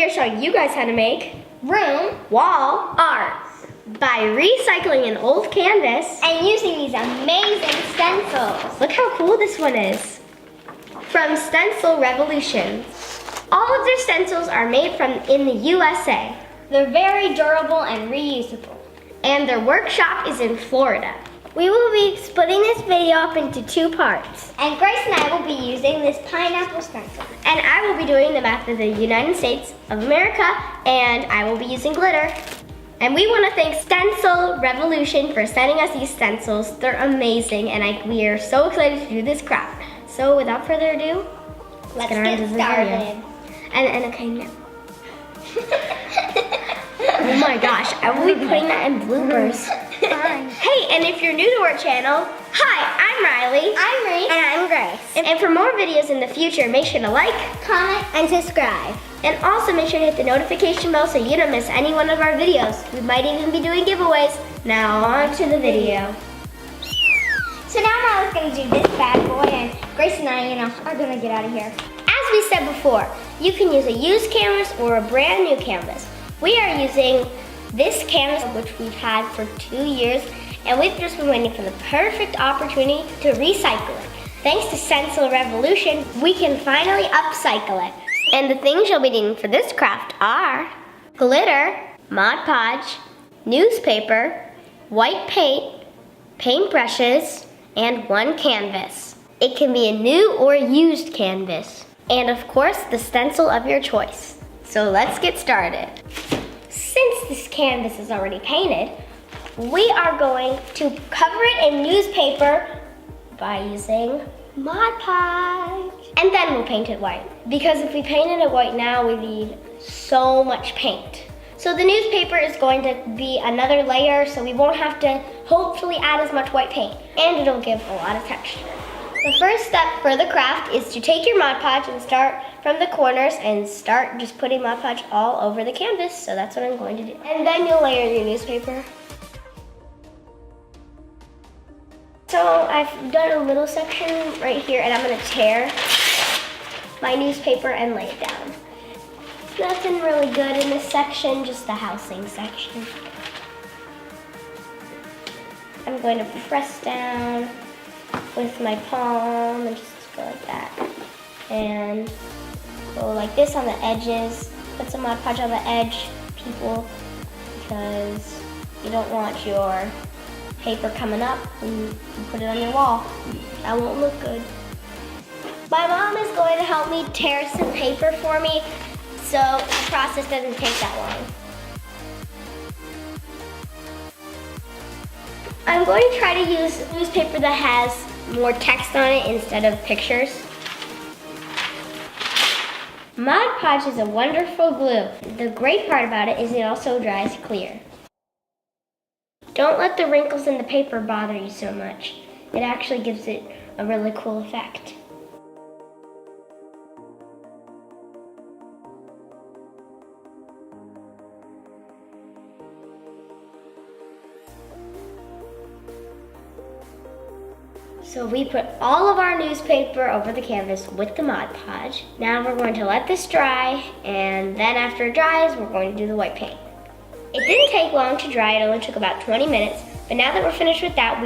we are showing you guys how to make room wall art by recycling an old canvas and using these amazing stencils. Look how cool this one is. From Stencil Revolution. All of their stencils are made in the USA. They're very durable and reusable. And their workshop is in Florida. We will be splitting this video up into 2 parts. And Grace and I will be using this pineapple stencil. And I will be doing the map of the United States of America, and I will be using glitter. And we want to thank Stencil Revolution for sending us these stencils. They're amazing, and we are so excited to do this craft. So without further ado, let's get started. And okay, now. Oh my gosh, I will be putting that in bloopers. Hey, and if you're new to our channel, hi, I'm Riley. I'm Reese. And I'm Grace. And for more videos in the future, make sure to like, comment, and subscribe. And also make sure to hit the notification bell so you don't miss any one of our videos. We might even be doing giveaways. Now on to the video. So now Riley's gonna do this bad boy, and Grace and I, are gonna get out of here. As we said before, you can use a used canvas or a brand new canvas. We are using this canvas, which we've had for 2 years, and we've just been waiting for the perfect opportunity to recycle it. Thanks to Stencil Revolution, we can finally upcycle it. And the things you'll be needing for this craft are glitter, Mod Podge, newspaper, white paint, paintbrushes, and 1 canvas. It can be a new or used canvas. And of course, the stencil of your choice. So let's get started. Since this canvas is already painted, we are going to cover it in newspaper by using Mod Podge. And then we'll paint it white. Because if we painted it white now, we need so much paint. So the newspaper is going to be another layer, so we won't have to hopefully add as much white paint. And it'll give a lot of texture. The first step for the craft is to take your Mod Podge and start from the corners and start just putting Mod Podge all over the canvas. So that's what I'm going to do. And then you'll layer your newspaper. So I've done a little section right here, and I'm going to tear my newspaper and lay it down. Nothing really good in this section, just the housing section. I'm going to press down with my palm and just go like that. And go like this on the edges. Put some Mod Podge on the edge, people, because you don't want your paper coming up when you put it on your wall. That won't look good. My mom is going to help me tear some paper for me, so the process doesn't take that long. I'm going to try to use newspaper that has more text on it instead of pictures. Mod Podge is a wonderful glue. The great part about it is it also dries clear. Don't let the wrinkles in the paper bother you so much. It actually gives it a really cool effect. So we put all of our newspaper over the canvas with the Mod Podge. Now we're going to let this dry, and then after it dries, we're going to do the white paint. It didn't take long to dry, it only took about 20 minutes, but now that we're finished with that,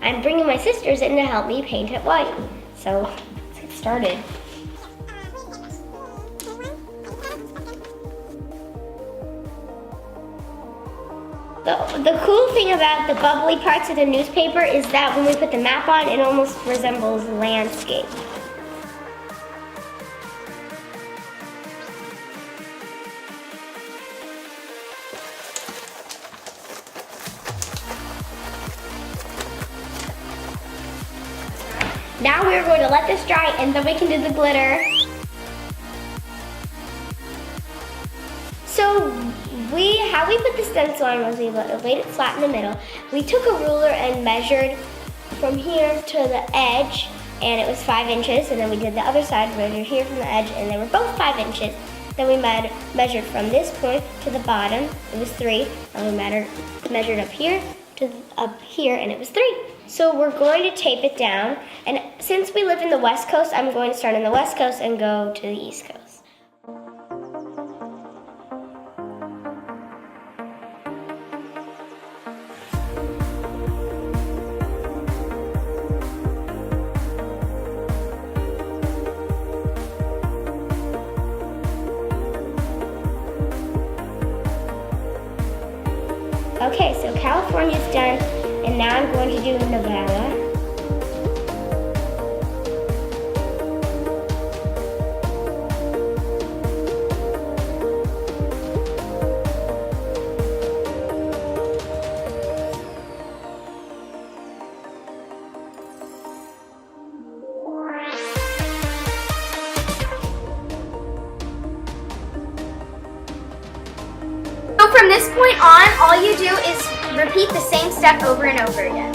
I'm bringing my sisters in to help me paint it white. So let's get started. The cool thing about the bubbly parts of the newspaper is that when we put the map on, it almost resembles landscape. Now we're going to let this dry, and then we can do the glitter. So how we put the stencil on was we laid it flat in the middle. We took a ruler and measured from here to the edge, and it was 5 inches. And then we did the other side, measured here from the edge, and they were both 5 inches. Then we measured from this point to the bottom, it was 3. And we measured up here to up here, and it was 3. So we're going to tape it down. And since we live in the West Coast, I'm going to start on the West Coast and go to the East Coast. Okay, so California's done, and now I'm going to do Nevada. So from this point on, all you do is repeat the same step over and over again.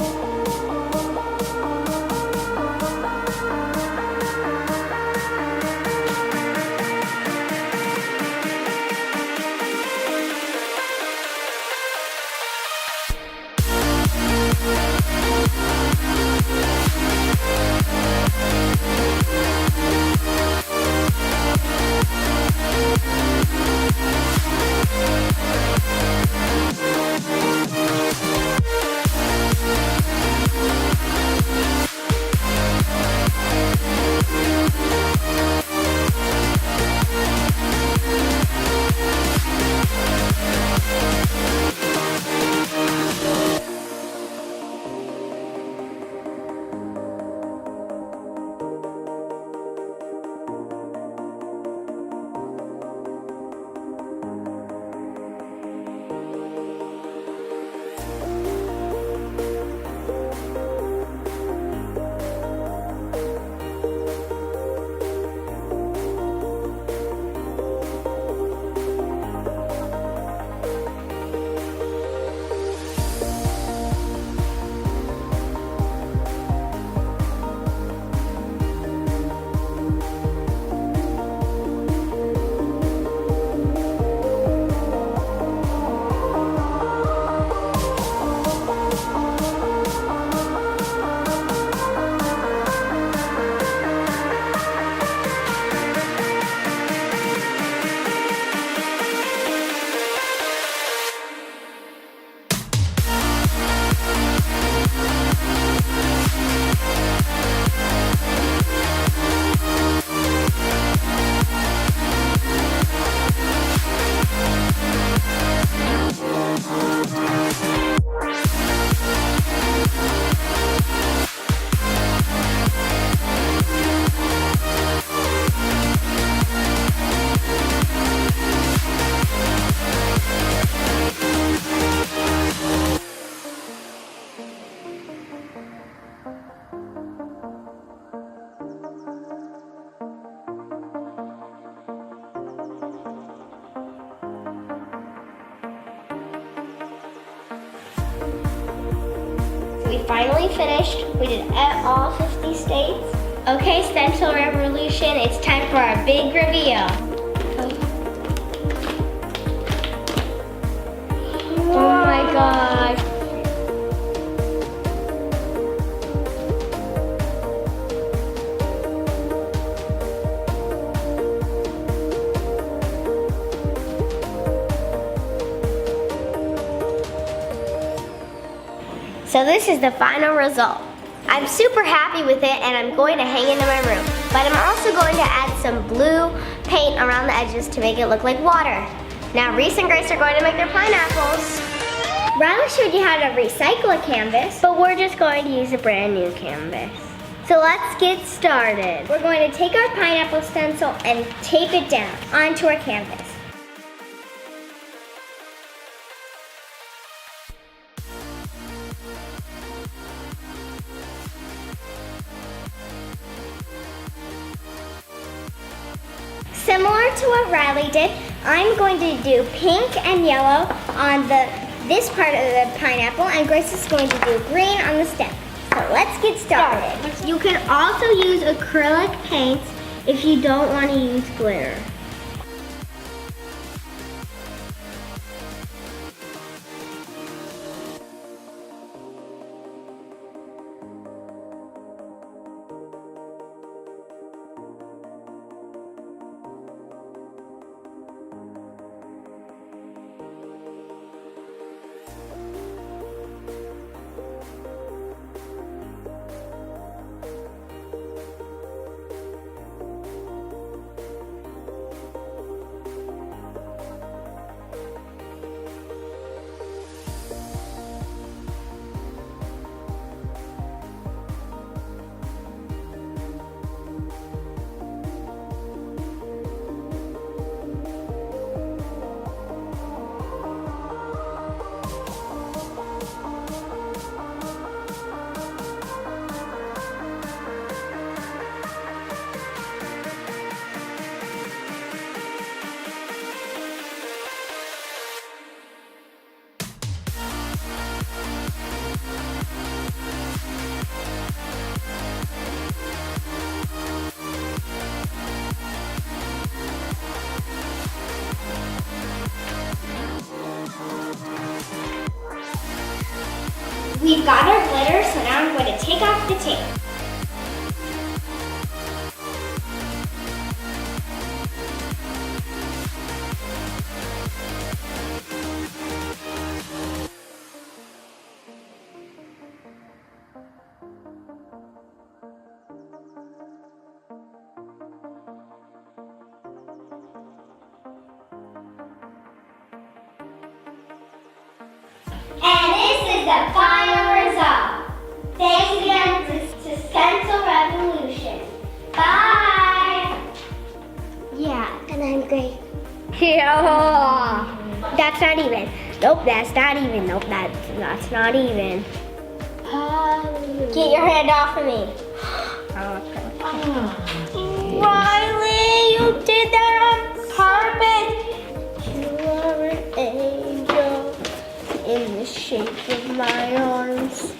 We finally finished. We did all 50 states. Okay, Stencil Revolution, it's time for our big reveal. Oh my gosh. So this is the final result. I'm super happy with it and I'm going to hang it in my room. But I'm also going to add some blue paint around the edges to make it look like water. Now Reese and Grace are going to make their pineapples. Riley showed you how to recycle a canvas, But we're just going to use a brand new canvas. So let's get started. we're going to take our pineapple stencil and tape it down onto our canvas. Similar to what Riley did, I'm going to do pink and yellow on this part of the pineapple, and Grace is going to do green on the stem. So let's get started. You can also use acrylic paints if you don't want to use glitter. We've got our glitter, so now I'm going to take off the tape. And this is the final result. Thanks again to Stencil Revolution. Bye! Yeah, and I'm great. Yeah. That's not even. Nope, that's not even. Nope, that's not even. Get your hand off of me. Riley, you did that on purpose. You are an angel in the shape of my arms.